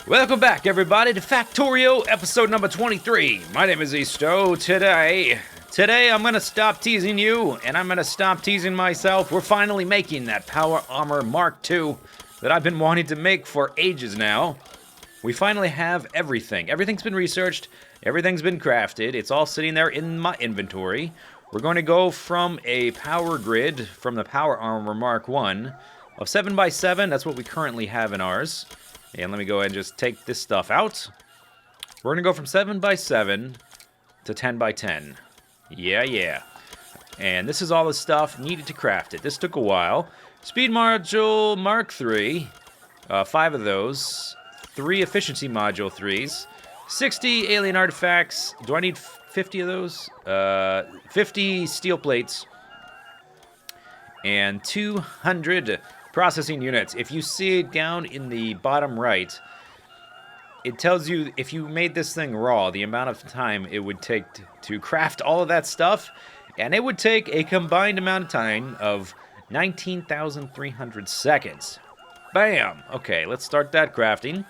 Welcome back, everybody, to Factorio, episode number 23. My name is Zisteau. Today I'm gonna stop teasing you, and I'm gonna stop teasing myself. We're finally making that Power Armor Mark II that I've been wanting to make for ages now. We finally have everything. Everything's been researched, everything's been crafted, it's all sitting there in my inventory. We're going to go from a power grid, from the Power Armor Mark I, of 7x7, that's what we currently have in ours. And let me go ahead and just take this stuff out. We're going to go from 7x7 to 10x10. Yeah. And this is all the stuff needed to craft it. This took a while. Speed Module Mark III, 5 of those. 3 Efficiency Module 3s. 60 Alien Artifacts. Do I need 50 of those? 50 Steel Plates. And 200 Processing Units. If you see it down in the bottom right, it tells you if you made this thing raw, the amount of time it would take to craft all of that stuff, and it would take a combined amount of time of 19,300 seconds. Bam! Okay, let's start that crafting.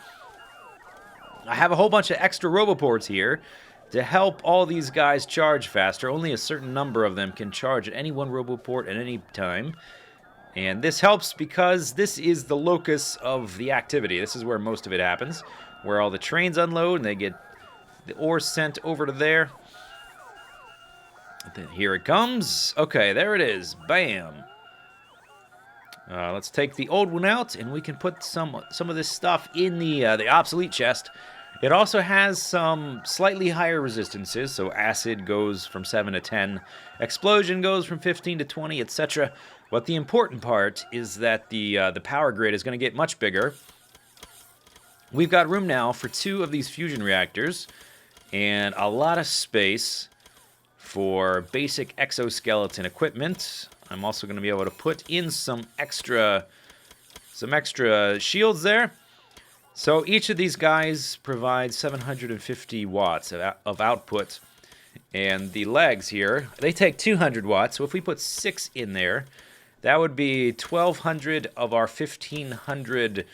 I have a whole bunch of extra roboports here to help all these guys charge faster. Only a certain number of them can charge at any one roboport at any time. And this helps because this is the locus of the activity. This is where most of it happens, where all the trains unload and they get the ore sent over to there. Then here it comes. Okay, there it is. Bam. Let's take the old one out, and we can put some of this stuff in the obsolete chest. It also has some slightly higher resistances, so acid goes from 7 to 10, explosion goes from 15 to 20, etc. But the important part is that the power grid is going to get much bigger. We've got room now for 2 of these fusion reactors, and a lot of space for basic exoskeleton equipment. I'm also going to be able to put in some extra shields there. So each of these guys provides 750 watts of output. And the legs here, they take 200 watts. So if we put 6 in there, that would be 1,200 of our 1,500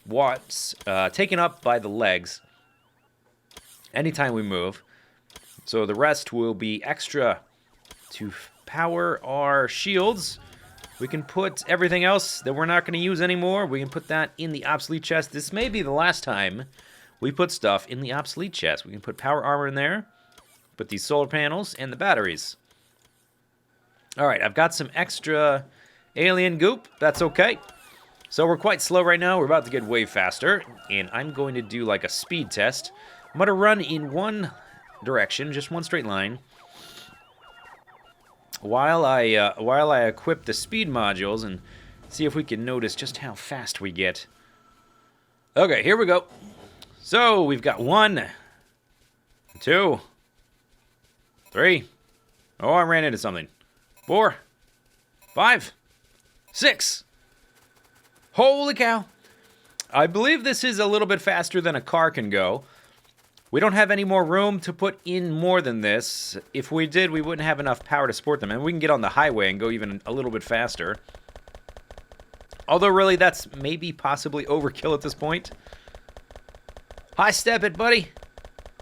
watts taken up by the legs anytime we move. So the rest will be extra to power our shields. We can put everything else that we're not going to use anymore, we can put that in the obsolete chest. This may be the last time we put stuff in the obsolete chest. We can put power armor in there, put these solar panels, and the batteries. Alright, I've got some extra alien goop. That's okay. So we're quite slow right now. We're about to get way faster, and I'm going to do like a speed test. I'm going to run in one direction, just one straight line, while I equip the speed modules and see if we can notice just how fast we get. Okay, here we go. So we've got 1, 2, 3. Oh, I ran into something. 4, 5, 6. Holy cow. I believe this is a little bit faster than a car can go. We don't have any more room to put in more than this. If we did, we wouldn't have enough power to support them. And we can get on the highway and go even a little bit faster. Although, really, that's maybe possibly overkill at this point. High step it, buddy.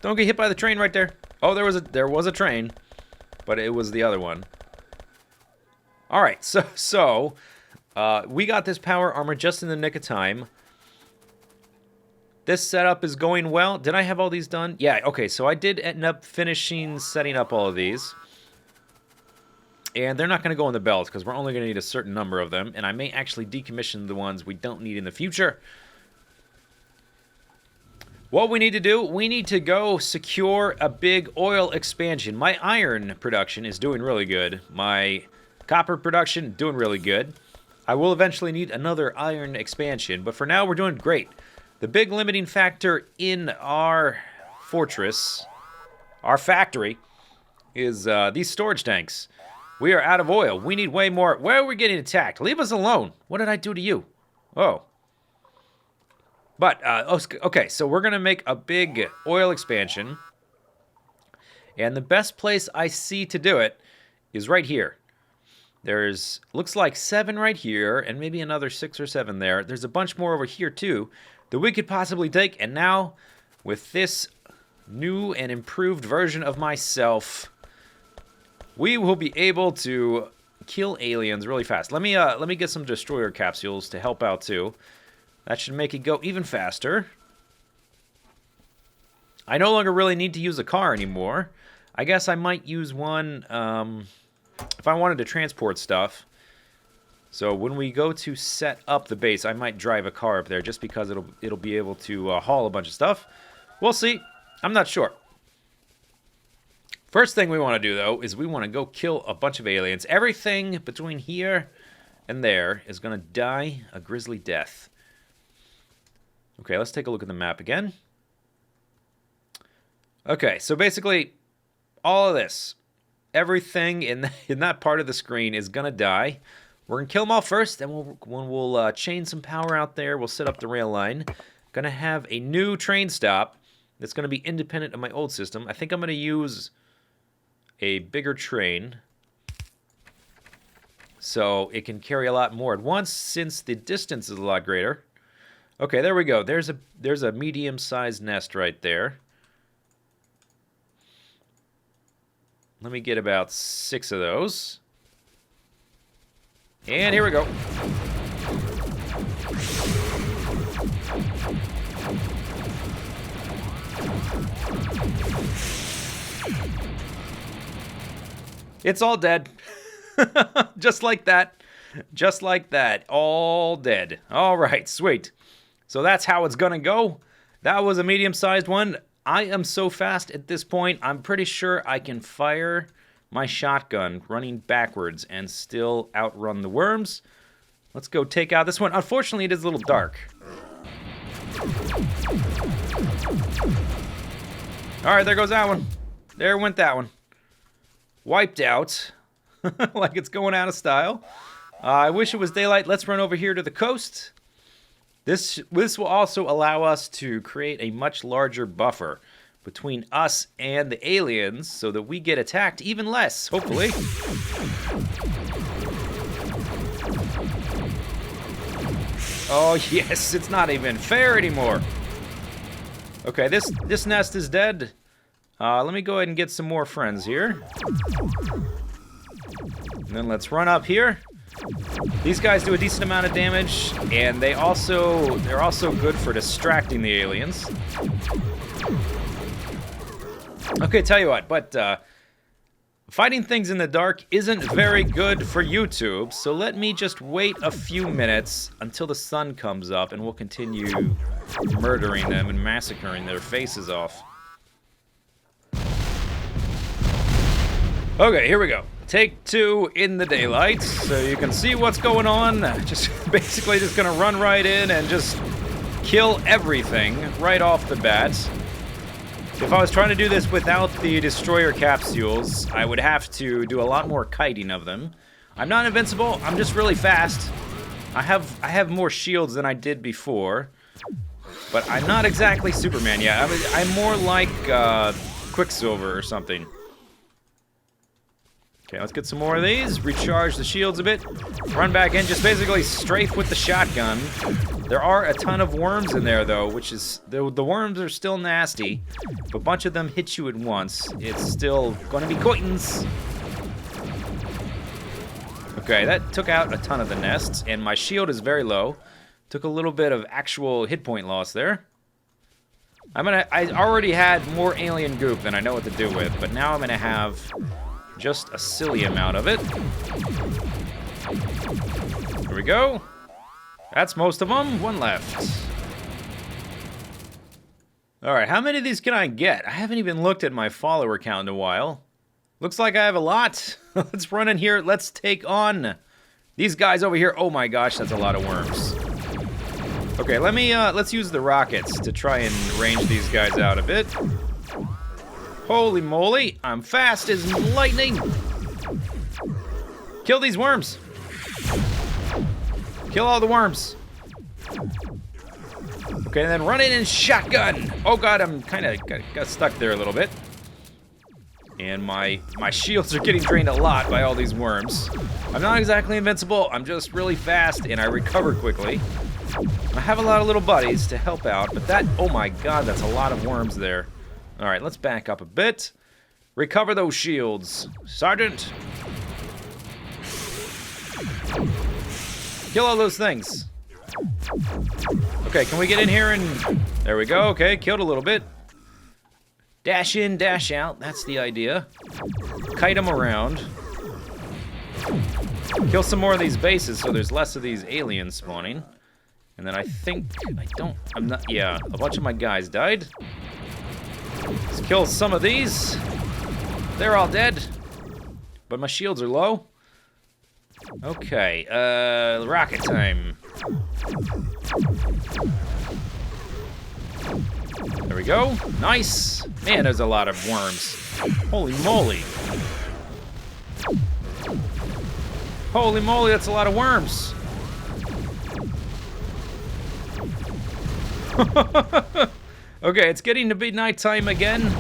Don't get hit by the train right there. Oh, there was a train. But it was the other one. Alright, so we got this power armor just in the nick of time. This setup is going well. Did I have all these done? Yeah, okay, so I did end up finishing setting up all of these. And they're not going to go in the belts because we're only going to need a certain number of them. And I may actually decommission the ones we don't need in the future. What we need to do, we need to go secure a big oil expansion. My iron production is doing really good. My copper production, doing really good. I will eventually need another iron expansion, but for now we're doing great. The big limiting factor in our fortress, our factory, is these storage tanks. We are out of oil. We need way more. Where are we getting attacked? Leave us alone. What did I do to you? Oh. But, okay, so we're going to make a big oil expansion. And the best place I see to do it is right here. There's, looks like 7 right here, and maybe another 6 or 7 there. There's a bunch more over here, too. that we could possibly take. And now, with this new and improved version of myself, we will be able to kill aliens really fast. Let me get some destroyer capsules to help out too. That should make it go even faster. I no longer really need to use a car anymore. I guess I might use one if I wanted to transport stuff. So when we go to set up the base, I might drive a car up there just because it'll be able to haul a bunch of stuff. We'll see. I'm not sure. First thing we want to do, though, is we want to go kill a bunch of aliens. Everything between here and there is going to die a grisly death. Okay, let's take a look at the map again. Okay, so basically, all of this, everything in that part of the screen is going to die. We're going to kill them all first, and when we'll chain some power out there, we'll set up the rail line. Going to have a new train stop that's going to be independent of my old system. I think I'm going to use a bigger train so it can carry a lot more at once since the distance is a lot greater. Okay, there we go. There's a medium-sized nest right there. Let me get about 6 of those. And here we go. It's all dead. Just like that. Just like that. All dead. All right, sweet. So that's how it's gonna go. That was a medium-sized one. I am so fast at this point, I'm pretty sure I can fire my shotgun running backwards and still outrun the worms. Let's go take out this one. Unfortunately, it is a little dark. All right, there goes that one. There went that one. Wiped out. Like it's going out of style. I wish it was daylight. Let's run over here to the coast. This will also allow us to create a much larger buffer between us and the aliens so that we get attacked even less, hopefully. Oh, yes, it's not even fair anymore. Okay, this nest is dead. Let me go ahead and get some more friends here. And then let's run up here. These guys do a decent amount of damage, and they're also good for distracting the aliens. Okay, tell you what, but fighting things in the dark isn't very good for YouTube, so let me just wait a few minutes until the sun comes up, and we'll continue murdering them and massacring their faces off. Okay, here we go. Take 2 in the daylight, so you can see what's going on. Just basically just gonna run right in and just kill everything right off the bat. If I was trying to do this without the destroyer capsules, I would have to do a lot more kiting of them. I'm not invincible, I'm just really fast. I have more shields than I did before, but I'm not exactly Superman yet. I'm more like Quicksilver or something. Okay, let's get some more of these. Recharge the shields a bit. Run back in. Just basically strafe with the shotgun. There are a ton of worms in there, though, which is... The worms are still nasty. If a bunch of them hit you at once, it's still going to be coitins. Okay, that took out a ton of the nests, and my shield is very low. Took a little bit of actual hit point loss there. I already had more alien goop than I know what to do with, but now I'm going to have... just a silly amount of it. Here we go. That's most of them. One left. Alright, how many of these can I get? I haven't even looked at my follower count in a while. Looks like I have a lot. Let's run in here. Let's take on these guys over here. Oh my gosh, that's a lot of worms. Okay, let's use the rockets to try and range these guys out a bit. Holy moly, I'm fast as lightning. Kill these worms. Kill all the worms. Okay, and then run in and shotgun. Oh god, I'm kind of got stuck there a little bit. And my shields are getting drained a lot by all these worms. I'm not exactly invincible, I'm just really fast and I recover quickly. I have a lot of little buddies to help out, but that, oh my god, that's a lot of worms there. Alright, let's back up a bit. Recover those shields. Sergeant! Kill all those things. Okay, can we get in here and... There we go, okay, killed a little bit. Dash in, dash out, that's the idea. Kite them around. Kill some more of these bases so there's less of these aliens spawning. And then I think, yeah, a bunch of my guys died. Let's kill some of these. They're all dead. But my shields are low. Okay, rocket time. There we go. Nice. Man, there's a lot of worms. Holy moly. Holy moly, that's a lot of worms. Okay, it's getting to be nighttime again.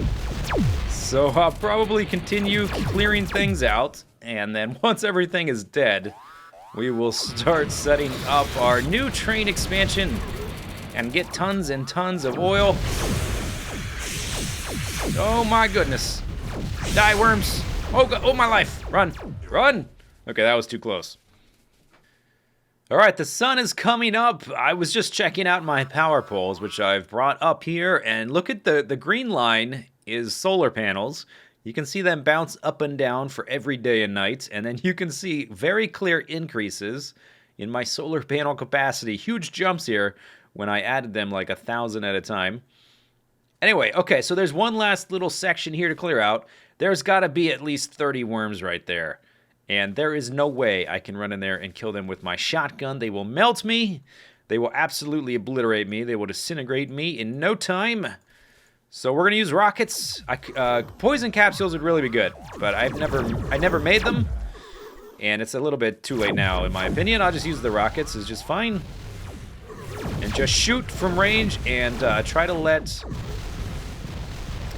So I'll probably continue clearing things out. And then once everything is dead, we will start setting up our new train expansion and get tons and tons of oil. Oh my goodness. Die, worms. Oh, oh my life. Run. Run. Okay, that was too close. All right, the sun is coming up. I was just checking out my power poles, which I've brought up here, and look at the green line is solar panels. You can see them bounce up and down for every day and night, and then you can see very clear increases in my solar panel capacity. Huge jumps here when I added them like 1,000 at a time. Anyway, okay, so there's one last little section here to clear out. There's got to be at least 30 worms right there. And there is no way I can run in there and kill them with my shotgun. They will melt me. They will absolutely obliterate me. They will disintegrate me in no time. So we're going to use rockets. Poison capsules would really be good, but I never made them. And it's a little bit too late now, in my opinion. I'll just use the rockets. It's just fine. And just shoot from range and try to let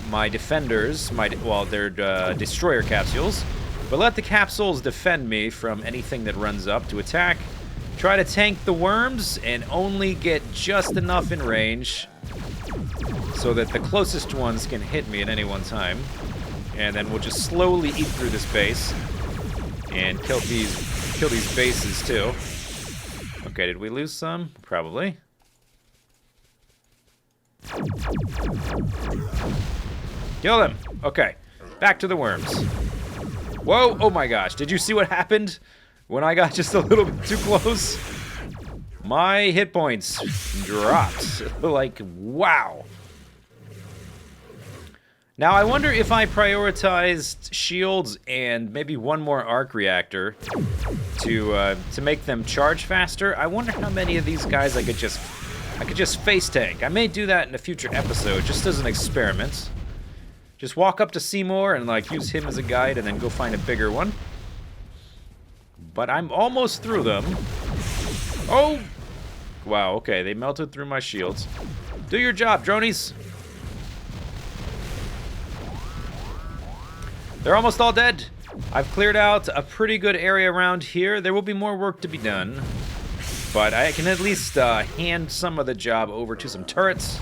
my defenders, they're destroyer capsules, but let the capsules defend me from anything that runs up to attack. Try to tank the worms and only get just enough in range so that the closest ones can hit me at any one time. And then we'll just slowly eat through this base and kill these bases too. Okay, did we lose some? Probably. Kill them. Okay, back to the worms. Whoa, oh my gosh, did you see what happened when I got just a little bit too close? My hit points dropped. Like, wow. Now, I wonder if I prioritized shields and maybe one more arc reactor to make them charge faster. I wonder how many of these guys I could just face tank. I may do that in a future episode, just as an experiment. Just walk up to Seymour and like use him as a guide and then go find a bigger one. But I'm almost through them. Oh! Wow, okay, they melted through my shields. Do your job, dronies! They're almost all dead. I've cleared out a pretty good area around here. There will be more work to be done. But I can at least hand some of the job over to some turrets.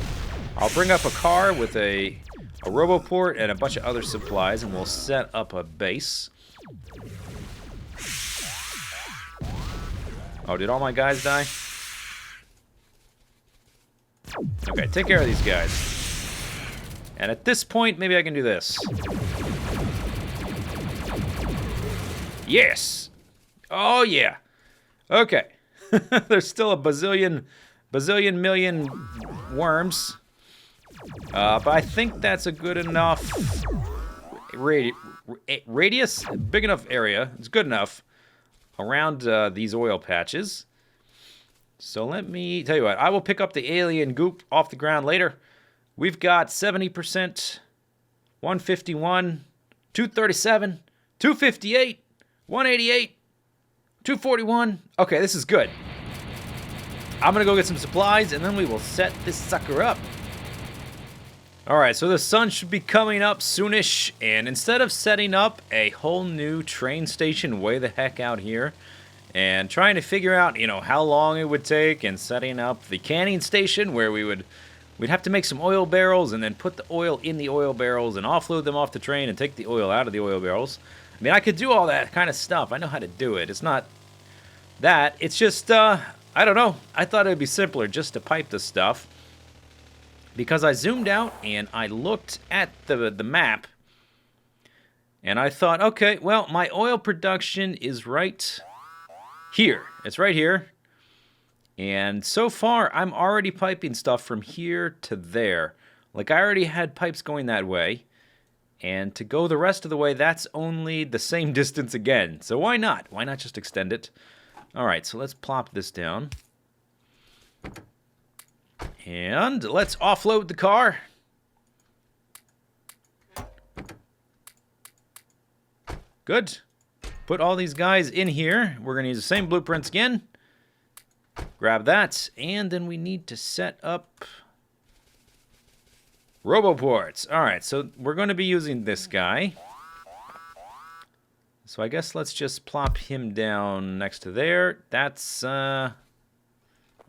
I'll bring up a car with a roboport and a bunch of other supplies, and we'll set up a base. Oh, did all my guys die? Okay, take care of these guys. And at this point, maybe I can do this. Yes! Oh, yeah. Okay. There's still a bazillion million worms. But I think that's a good enough radius, big enough area. It's good enough around these oil patches. So let me tell you what, I will pick up the alien goop off the ground later. We've got 70%, 151, 237, 258, 188, 241. Okay, this is good. I'm gonna go get some supplies and then we will set this sucker up. Alright, so the sun should be coming up soonish, and instead of setting up a whole new train station way the heck out here, and trying to figure out, how long it would take, and setting up the canning station where we'd have to make some oil barrels and then put the oil in the oil barrels and offload them off the train and take the oil out of the oil barrels. I mean, I could do all that kind of stuff. I know how to do it. It's not that. It's just, I don't know. I thought it would be simpler just to pipe the stuff, because I zoomed out and I looked at the map, and I thought, okay, well, my oil production is right here. It's right here. And so far, I'm already piping stuff from here to there. Like, I already had pipes going that way. And to go the rest of the way, that's only the same distance again. So why not? Why not just extend it? All right, so let's plop this down. And let's offload the car. Good. Put all these guys in here. We're going to use the same blueprints again. Grab that. And then we need to set up roboports. All right, so we're going to be using this guy. So I guess let's just plop him down next to there. That's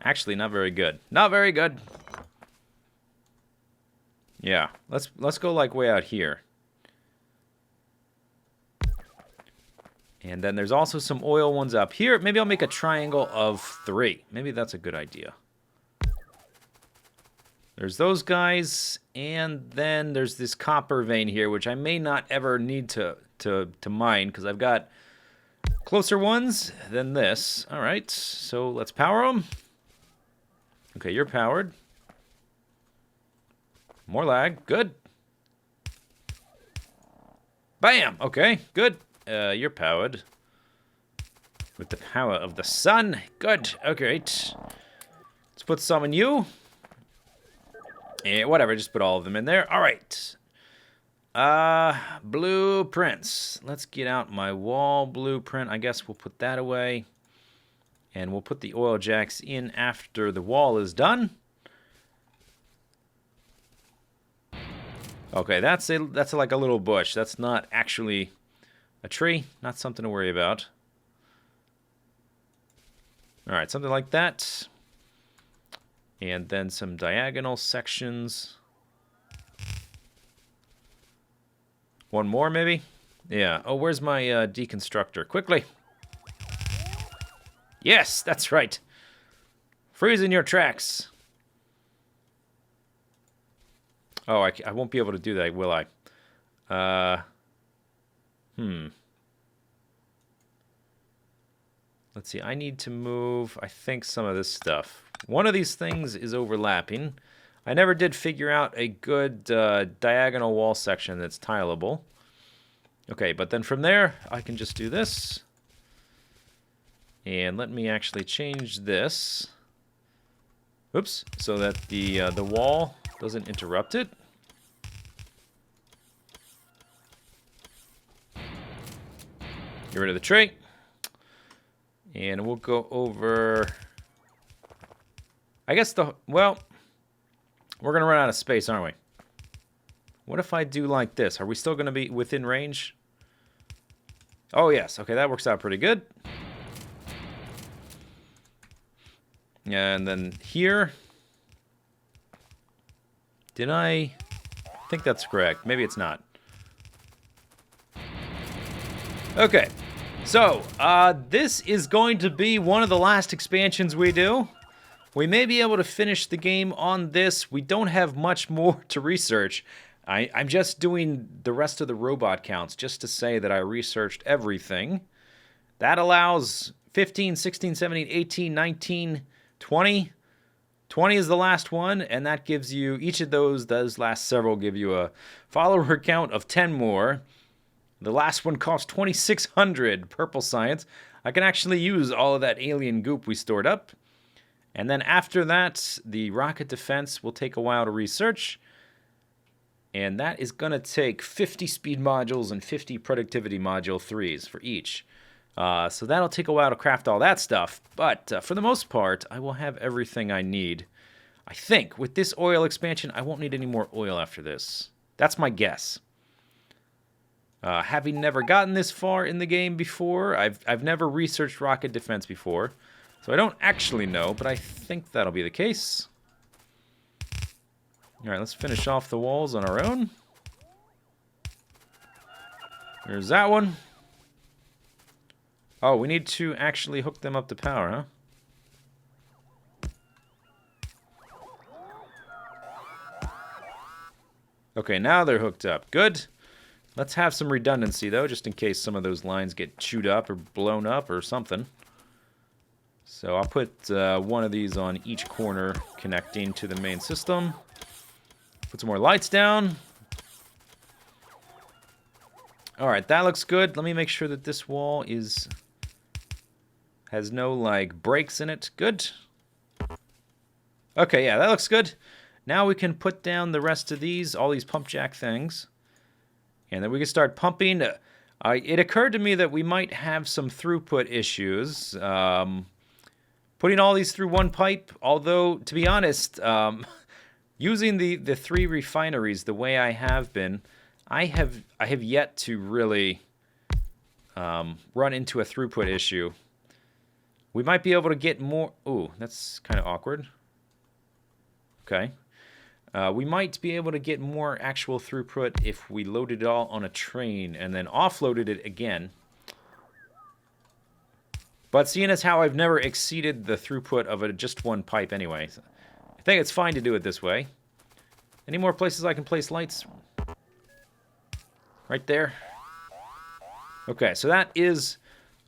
actually not very good. Not very good. Yeah, let's go like way out here. And then there's also some oil ones up here. Maybe I'll make a triangle of 3. Maybe that's a good idea. There's those guys, and then there's this copper vein here, which I may not ever need to mine, because I've got closer ones than this. All right, so let's power them. Okay, you're powered. More lag, good. Bam, okay, good. You're powered with the power of the sun. Good, okay. Let's put some in you. Yeah, whatever, just put all of them in there. All right. Blueprints. Let's get out my wall blueprint. I guess we'll put that away. And we'll put the oil jacks in after the wall is done. Okay, that's like a little bush. That's not actually a tree. Not something to worry about. All right, something like that. And then some diagonal sections. One more, maybe? Yeah. Oh, where's my deconstructor? Quickly. Yes, that's right. Freeze in your tracks. Oh, I won't be able to do that, will I? Let's see. I need to move, I think, some of this stuff. One of these things is overlapping. I never did figure out a good diagonal wall section that's tileable. Okay, but then from there, I can just do this. And let me actually change this. Oops, so that the wall doesn't interrupt it. Get rid of the tray. And we'll go over... I guess well, we're going to run out of space, aren't we? What if I do like this? Are we still going to be within range? Oh, yes. Okay, that works out pretty good. And then here. Did I think that's correct? Maybe it's not. Okay. So, this is going to be one of the last expansions we do. We may be able to finish the game on this. We don't have much more to research. I'm just doing the rest of the robot counts just to say that I researched everything. That allows 15, 16, 17, 18, 19, 20. 20 is the last one, and that gives you, each of those last several give you a follower count of 10 more. The last one costs 2,600 purple science. I can actually use all of that alien goop we stored up. And then after that, the rocket defense will take a while to research. And that is going to take 50 speed modules and 50 productivity module 3s for each. So that'll take a while to craft all that stuff. But for the most part, I will have everything I need. I think with this oil expansion, I won't need any more oil after this. That's my guess. Having never gotten this far in the game before, I've never researched rocket defense before, so I don't actually know, but I think that'll be the case. Alright, let's finish off the walls on our own. There's that one. Oh, we need to actually hook them up to power, huh? Okay, now they're hooked up. Good. Let's have some redundancy, though, just in case some of those lines get chewed up or blown up or something. So I'll put one of these on each corner connecting to the main system. Put some more lights down. Alright, that looks good. Let me make sure that this wall has no, like, breaks in it. Good. Okay, yeah, that looks good. Now we can put down the rest of these, all these pump jack things. And then we can start pumping. It occurred to me that we might have some throughput issues. Putting all these through one pipe, although, to be honest, using the 3 refineries the way I have been, I have yet to really run into a throughput issue. We might be able to get more... Ooh, that's kind of awkward. Okay. We might be able to get more actual throughput if we loaded it all on a train and then offloaded it again. But seeing as how I've never exceeded the throughput of just one pipe anyway, I think it's fine to do it this way. Any more places I can place lights? Right there. Okay, so that is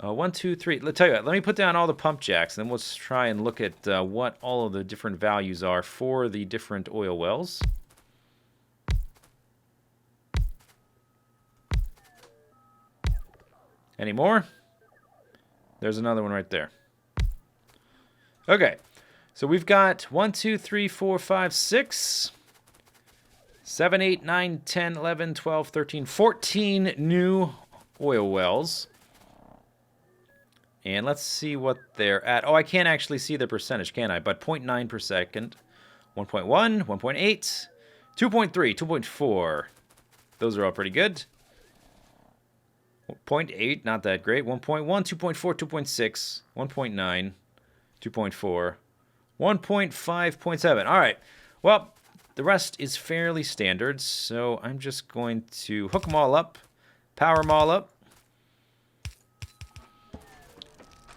1, 2, 3. Let's tell you what, let me put down all the pump jacks, and then we'll try and look at what all of the different values are for the different oil wells. Any more? There's another one right there. Okay, so we've got 1, 2, 3, 4, 5, 6, 7, 8, 9, 10, 11, 12, 13, 14 new oil wells. And let's see what they're at. Oh, I can't actually see the percentage, can I? But 0.9 per second, 1.1, 1.8, 2.3, 2.4. Those are all pretty good. 0.8, not that great. 1.1, 2.4, 2.6, 1.9, 2.4, 1.5, 0.7. All right. Well, the rest is fairly standard, so I'm just going to hook them all up, power them all up.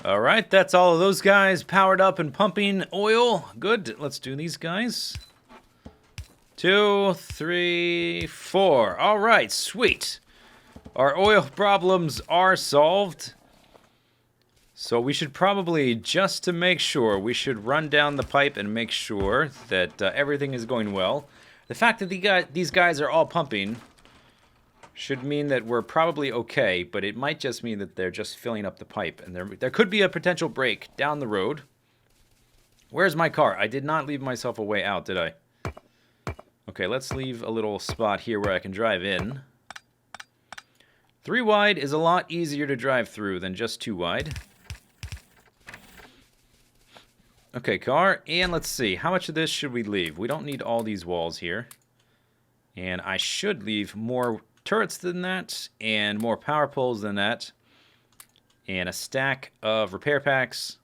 All right, that's all of those guys powered up and pumping oil. Good. Let's do these guys. 2, 3, 4. All right, sweet. Our oil problems are solved. So we should probably, just to make sure, we should run down the pipe and make sure that everything is going well. The fact that these guys are all pumping should mean that we're probably okay, but it might just mean that they're just filling up the pipe, and there could be a potential break down the road. Where's my car? I did not leave myself a way out, did I? Okay, let's leave a little spot here where I can drive in. 3 wide is a lot easier to drive through than just 2 wide. Okay, car, and let's see. How much of this should we leave? We don't need all these walls here. And I should leave more turrets than that, and more power poles than that, and a stack of repair packs.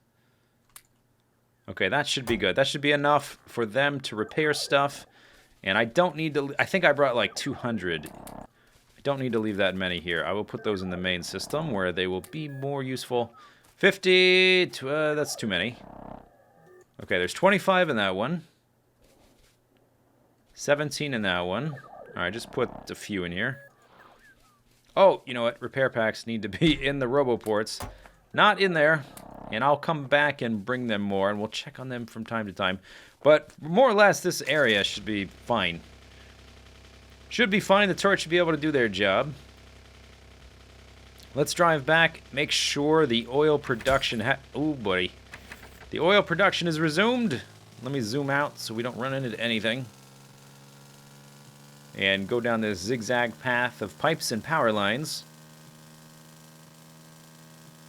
Okay, that should be good. That should be enough for them to repair stuff, and I don't need to... I think I brought like 200. I don't need to leave that many here. I will put those in the main system where they will be more useful. 50, that's too many. Okay, there's 25 in that one. 17 in that one. Alright, just put a few in here. Oh, you know what? Repair packs need to be in the roboports. Not in there. And I'll come back and bring them more, and we'll check on them from time to time. But more or less, this area should be fine. Should be fine. The turret should be able to do their job. Let's drive back. Make sure the oil production... Ooh, buddy. The oil production is resumed. Let me zoom out so we don't run into anything. And go down this zigzag path of pipes and power lines.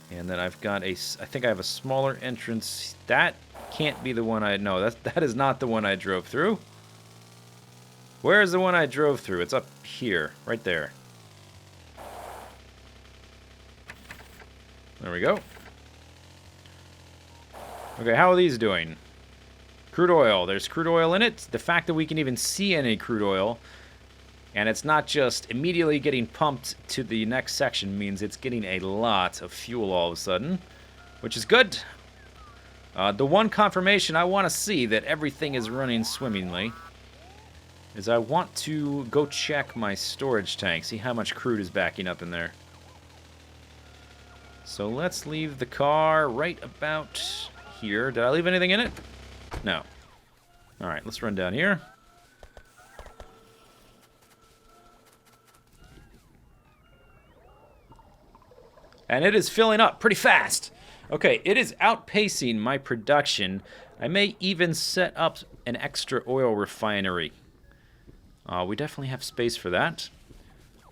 And then I've got I think I have a smaller entrance. That can't be the one no, that is not the one I drove through. Where is the one I drove through? It's up here, right there. There we go. Okay, how are these doing? Crude oil. There's crude oil in it. The fact that we can even see any crude oil, and it's not just immediately getting pumped to the next section, means it's getting a lot of fuel all of a sudden, which is good. The one confirmation I want to see that everything is running swimmingly is I want to go check my storage tank, see how much crude is backing up in there. So let's leave the car right about here. Did I leave anything in it? No. Alright, let's run down here. And it is filling up pretty fast. Okay, it is outpacing my production. I may even set up an extra oil refinery. We definitely have space for that.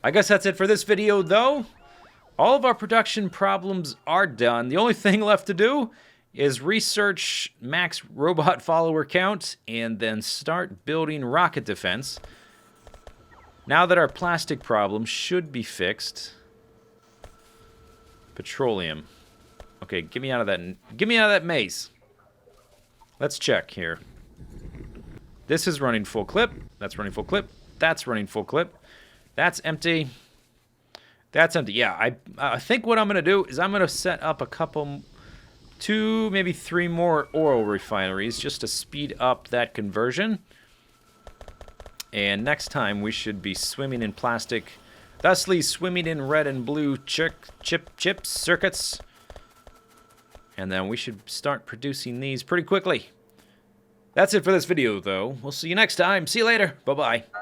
I guess that's it for this video, though. All of our production problems are done. The only thing left to do is research max robot follower count and then start building rocket defense. Now that our plastic problem should be fixed. Petroleum. Okay, get me out of that maze. Let's check here. This is running full clip. That's running full clip. That's running full clip. That's empty. That's empty. Yeah, I think what I'm going to do is I'm going to set up a couple, 2, maybe 3 more oil refineries just to speed up that conversion. And next time we should be swimming in plastic, thusly swimming in red and blue chip circuits. And then we should start producing these pretty quickly. That's it for this video, though. We'll see you next time. See you later. Bye-bye.